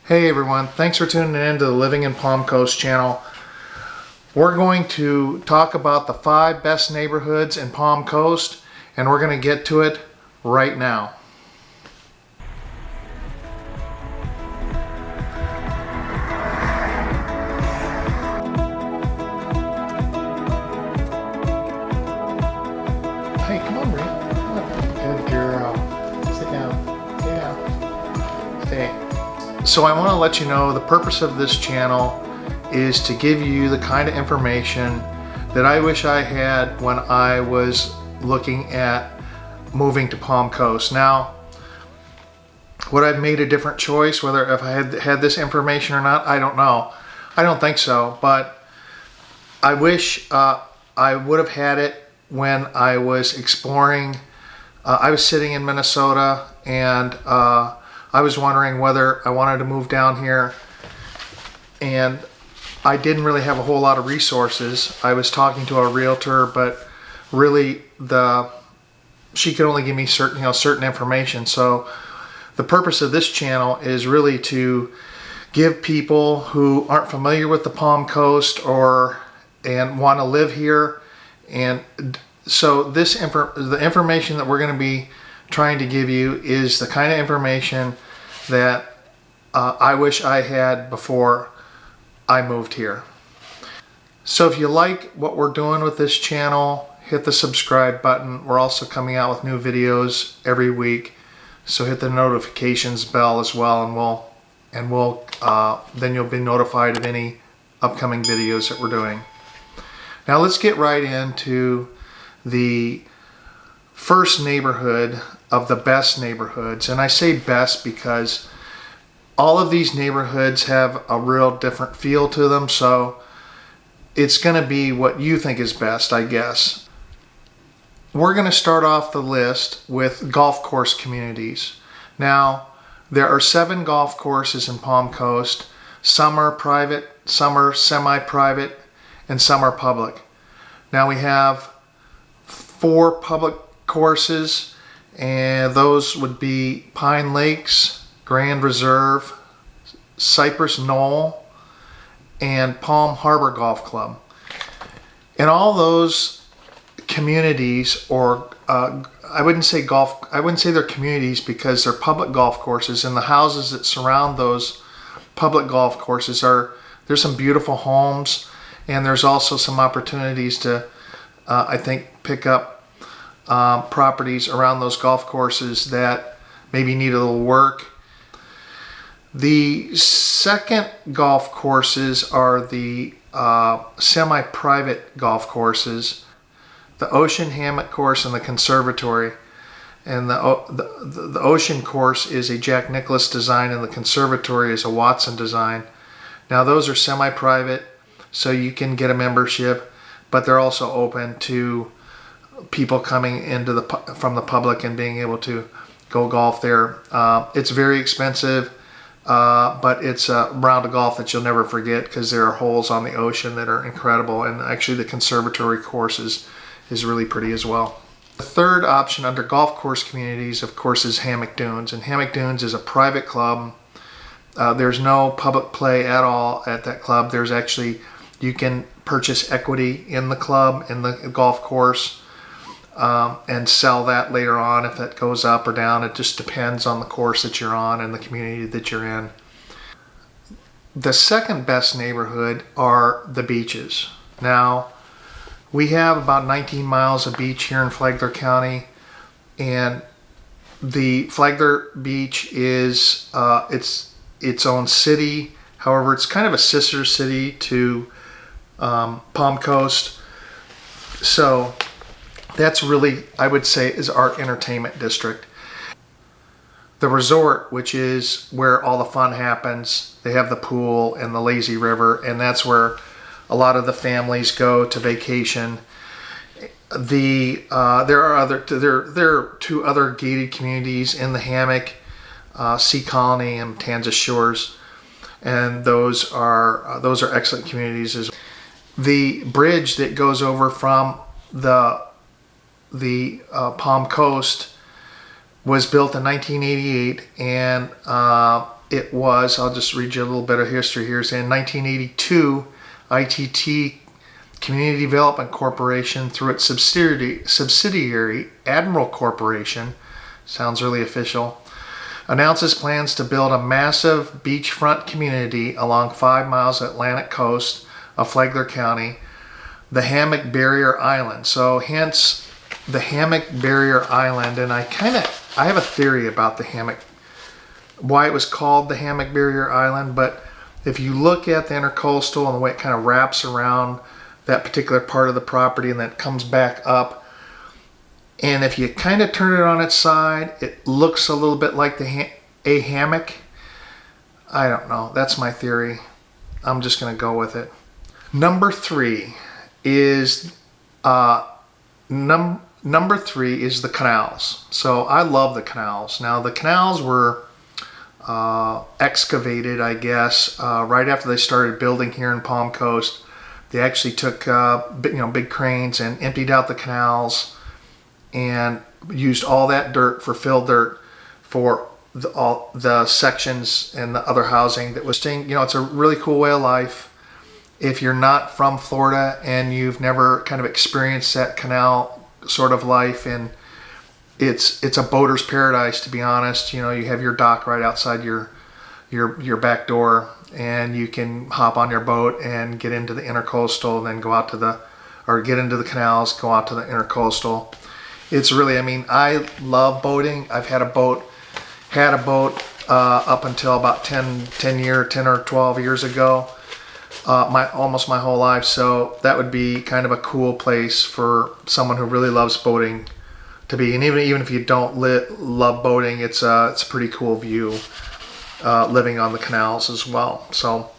Hey everyone, thanks for tuning in to the Living in Palm Coast channel. We're going to talk about the 5 best neighborhoods in Palm Coast, and we're going to get to it right now. Hey, come on, Marie. Come on. Good girl. Sit down. Stay down. Stay. So I want to let you know the purpose of this channel is to give you the kind of information that I wish I had when I was looking at moving to Palm Coast. Now, would I have made a different choice whether if I had this information or not? I don't know. I don't think so, but I wish I would have had it when I was exploring. I was sitting in Minnesota and I was wondering whether I wanted to move down here, and I didn't really have a whole lot of resources. I was talking to a realtor, but really she could only give me certain information. So the purpose of this channel is really to give people who aren't familiar with the Palm Coast and want to live here. And so the information that we're going to be trying to give you is the kind of information that I wish I had before I moved here. So if you like what we're doing with this channel, hit the subscribe button. We're also coming out with new videos every week, so hit the notifications bell as well, and then you'll be notified of any upcoming videos that we're doing. Now let's get right into the first neighborhood of the best neighborhoods. And I say best because all of these neighborhoods have a real different feel to them, so it's going to be what you think is best, I guess. We're going to start off the list with golf course communities. Now, there are 7 golf courses in Palm Coast. Some are private, some are semi-private, and some are public. Now we have 4 public courses, and those would be Pine Lakes, Grand Reserve, Cypress Knoll, and Palm Harbor Golf Club. In all those communities, or I wouldn't say they're communities because they're public golf courses, and the houses that surround those public golf courses there's some beautiful homes, and there's also some opportunities to I think pick up properties around those golf courses that maybe need a little work. The second golf courses are the semi-private golf courses, the Ocean Hammock Course and the Conservatory. And the Ocean Course is a Jack Nicklaus design, and the Conservatory is a Watson design. Now those are semi-private, so you can get a membership, but they're also open to people coming into from the public and being able to go golf there. It's very expensive, but it's a round of golf that you'll never forget because there are holes on the ocean that are incredible, and actually the Conservatory course is really pretty as well. The third option under golf course communities, of course, is Hammock Dunes, and Hammock Dunes is a private club. There's no public play at all at that club. There's actually, you can purchase equity in the club, in the golf course, and sell that later on if that goes up or down. It just depends on the course that you're on and the community that you're in. The second best neighborhood are the beaches. Now, we have about 19 miles of beach here in Flagler County, and the Flagler Beach is its own city. However, it's kind of a sister city to Palm Coast. So that's really, I would say, is our entertainment district. The resort, which is where all the fun happens, they have the pool and the lazy river, and that's where a lot of the families go to vacation. There are 2 other gated communities in the Hammock, Sea Colony and Matanzas Shores, and those are excellent communities. The bridge that goes over from the Palm Coast was built in 1988, and it was, I'll just read you a little bit of history here. In 1982, ITT Community Development Corporation, through its subsidiary Admiral Corporation, sounds really official, announces plans to build a massive beachfront community along 5 miles of Atlantic coast of Flagler County, the Hammock Barrier Island. So hence the Hammock Barrier Island, and I have a theory about the hammock, why it was called the Hammock Barrier Island, but if you look at the intercoastal and the way it kind of wraps around that particular part of the property and then comes back up, and if you kind of turn it on its side, it looks a little bit like a hammock. I don't know. That's my theory. I'm just going to go with it. Number 3 is number 3 is the canals. So I love the canals. Now the canals were excavated, I guess, right after they started building here in Palm Coast. They actually took big cranes and emptied out the canals and used all that dirt for fill dirt for all the sections and the other housing that was staying. It's a really cool way of life. If you're not from Florida and you've never kind of experienced that canal sort of life, and it's a boater's paradise, to be honest. You have your dock right outside your back door, and you can hop on your boat and get into the intercoastal and then go out get into the canals, go out to the intercoastal. It's really, I love boating. I've had a boat up until about 10 or 12 years ago, almost my whole life. So that would be kind of a cool place for someone who really loves boating to be. And even if you don't love boating, it's a pretty cool view living on the canals as well. So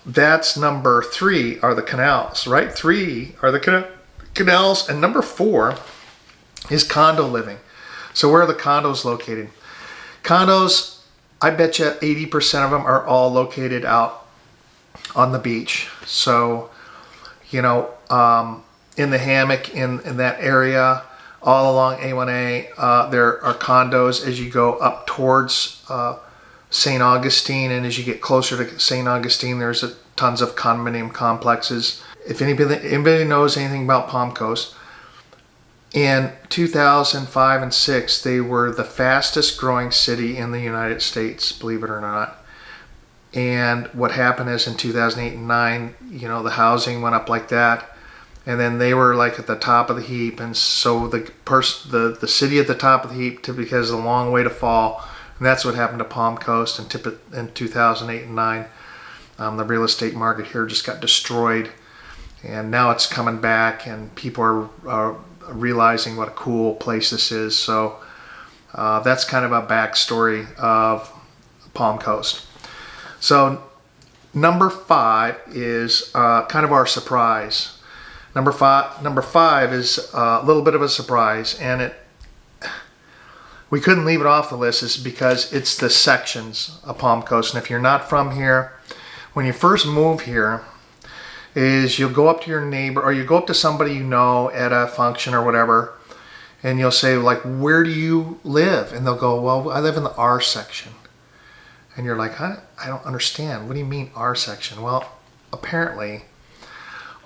that's number 3 are the canals, right? 3 are the canals, and number 4 is condo living. So where are the condos located? Condos, I bet you 80% of them are all located out on the beach. So, in the hammock in that area, all along A1A, there are condos as you go up towards St. Augustine, and as you get closer to St. Augustine, there's tons of condominium complexes. If anybody knows anything about Palm Coast, in 2005 and 6, they were the fastest growing city in the United States, believe it or not. And what happened is in 2008 and 9, the housing went up like that, and then they were like at the top of the heap, and so the city at the top of the heap typically has a long way to fall, and that's what happened to Palm Coast in 2008 and 9. The real estate market here just got destroyed, and now it's coming back, and people are realizing what a cool place this is. So that's kind of a backstory of Palm Coast. So number 5 is kind of our surprise. Number five is a little bit of a surprise, and we couldn't leave it off the list is because it's the sections of Palm Coast. And if you're not from here, when you first move here, is you'll go up to your neighbor, or you go up to somebody at a function or whatever, and you'll say, like, where do you live? And they'll go, well, I live in the R section. And you're like, I don't understand. What do you mean R section? Well, apparently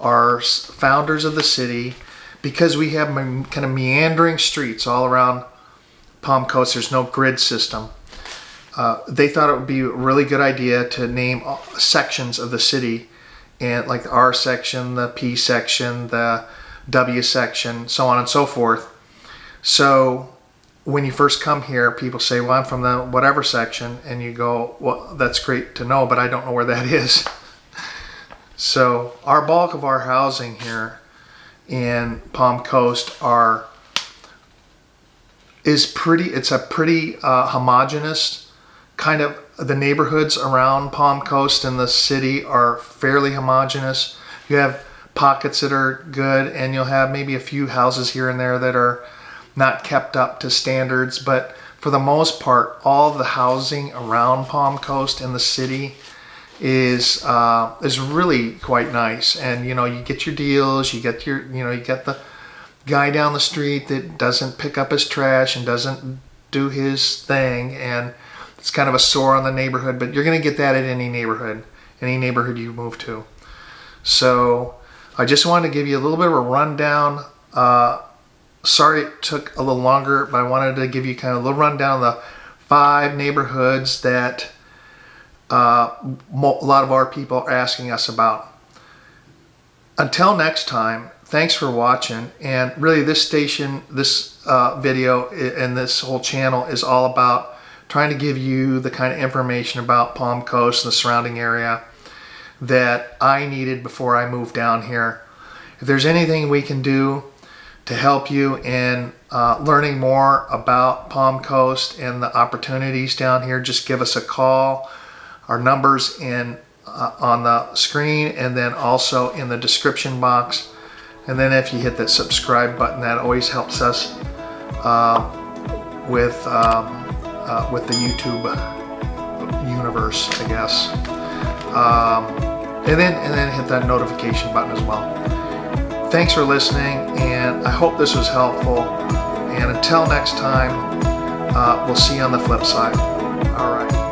our founders of the city, because we have kind of meandering streets all around Palm Coast, there's no grid system. They thought it would be a really good idea to name sections of the city, and like the R section, the P section, the W section, so on and so forth. So when you first come here, people say, well, I'm from the whatever section, and you go, well, that's great to know, but I don't know where that is. So our bulk of our housing here in Palm Coast it's a pretty homogeneous kind of, the neighborhoods around Palm Coast and the city are fairly homogeneous. You have pockets that are good, and you'll have maybe a few houses here and there that are not kept up to standards, but for the most part, all of the housing around Palm Coast and the city is really quite nice. And you get your deals, you get the guy down the street that doesn't pick up his trash and doesn't do his thing, and It's kind of a sore on the neighborhood, but you're going to get that in any neighborhood you move to. So I just wanted to give you a little bit of a rundown. Sorry it took a little longer, but I wanted to give you kind of a little rundown of the 5 neighborhoods that a lot of our people are asking us about. Until next time, thanks for watching. And really this station, this video and this whole channel is all about trying to give you the kind of information about Palm Coast and the surrounding area that I needed before I moved down here. If there's anything we can do to help you in learning more about Palm Coast and the opportunities down here, just give us a call. Our number's on the screen and then also in the description box. And then if you hit that subscribe button, that always helps us with the YouTube universe, I guess. And then hit that notification button as well. Thanks for listening, and I hope this was helpful. And until next time, we'll see you on the flip side. All right.